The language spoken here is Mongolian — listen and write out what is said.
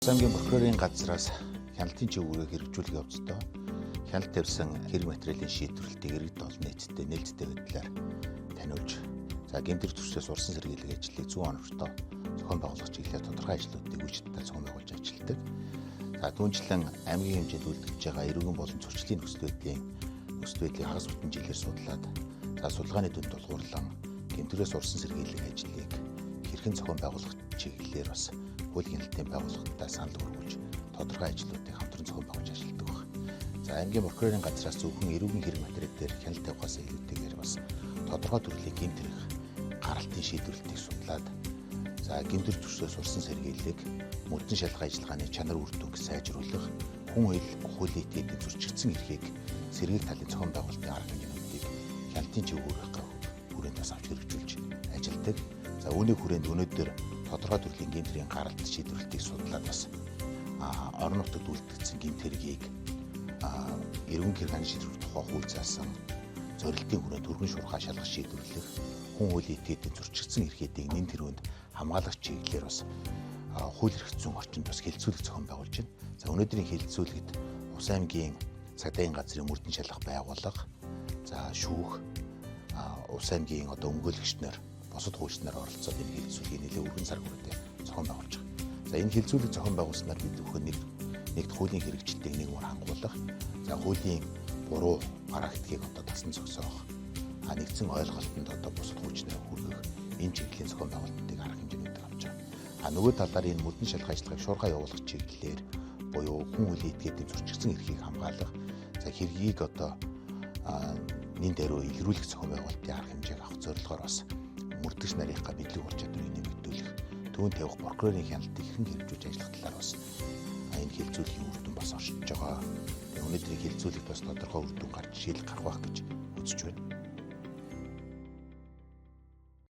Замгийн прокурорын газраас хяналтын чиглэлийг хэрэгжүүлэх явцдаа хяналт тавьсан хэрэг материалын шийдвэрлэлтийг иргэд олон нийтэд нээлттэй байдлаар таниулж, гэмтэр төрчөөс урсан сэргийлэх ажлыг 100 оновчтой зохион байгуулах чиглэлээр тодорхой ажлуудыг үйлчлэлтэй зохион байгуулж ажилладаг. Түүнчлэн аймгийн хэмжээнд үлдэж байгаа эрүүгийн болон зөрчлийн нөхцөл байдлыг хагас бүтэн жилээр судлаад, судалгааны дүнд тулгуурлан гэмтрээс урсан сэргийлэх ажлыг хэрхэн зохион байгуулах чиглэлээр бас хуулийн хяналтын байгууллагатай санал өргүүлж тодорхой ажлуудыг хамтран зохион байгуулж ажилладаг байна. Аймгийн прокурорын газраас зөвхөн эрүүгийн хэрэг материал дээр хяналт тавихаас илүүтэйгээр бас тодорхой төрлийн гэмт хэрэг гаралтын шийдвэрлэлтийг судлаад, гэмтэр төрчөөс урсан сэргийлэх, мөрдөн шалгах ажиллагааны чанар үр дүнг сайжруулах, хүн хуулийн этгээдийн зөрчигдсөн эрхийг сэргийлэх талын зохион байгуулалтын арга хэмжээнүүдийг хяналтын чиглэлээр хүрээнд бас авч хэрэгжүүлж ажилладаг. Үүний хүрээнд өнөөдөр тодорхой төрлийн гэмтрийн гаралт шийдвэрлэлтийг судлаад бас орон нутагт үлдэгдсэн гэмт хэргийг эрүүгийн хэрэг шийдвэрлэх тухай хууль заасан зорилтын хүрээнд өргөн шуурхай шалгах шийдвэрлэх, хүн хуулийн этгээдийн зөрчигдсөн эрхээдийг нэн тэргуунд хамгаалах чиглэлээр бас хууль эрх зүйн орчинд бас хэлэлцүүлэг зохион байгуулж байна. Өнөөдрийн хэлэлцүүлэгт Ус аймгийн цагдаагийн газрын мөрдөн шалгах байгууллага, шүүх, Ус аймгийн өмгөөлөгчнөр, бусад хуульчнаар оролцоод энэ хэлэлцүүлгийг нэлээд өргөн сар хүрээнд зохион байгуулж байгаа. Энэ хэлэлцүүлэг зохион байгуулснаар бид бүхэн нэгд хуулийн хэрэгжилтийг нэгмөр хангуулах, хуулийн буруу практикийг тасан зогсоох, нэгдсэн ойлголтод бусад хуульчнаар хүргэх энэ чиглэлийн зохион байгуулалтыг арга хэмжээнүүдийг авч байгаа. Нөгөө талаар энэ мөрдөн шалгах ажиллагааг шуурхай явуулах чиглэлээр буюу хүн хуулийн этгээдийн зөрчигдсөн эрхийг хамгаалах, хэргийг нэн дээр илрүүлэх зохион байгуулалтын арга хэмжээг авах зорилгоор бас мөрдөгч нарийнхаа мэдлэг ур чадварыг нэмэгдүүлэх, түүнд тавих прокурорын хяналтыг хэрхэн хэрэгжүүлж ажиллах талаар бас энэ хэлэлцүүлгийн үр дүн бас оршиж байгаа. Өнөөдрийн хэлэлцүүлэгт бас тодорхой үр дүн гарч жишээлх гарах байх гэж үзэж байна.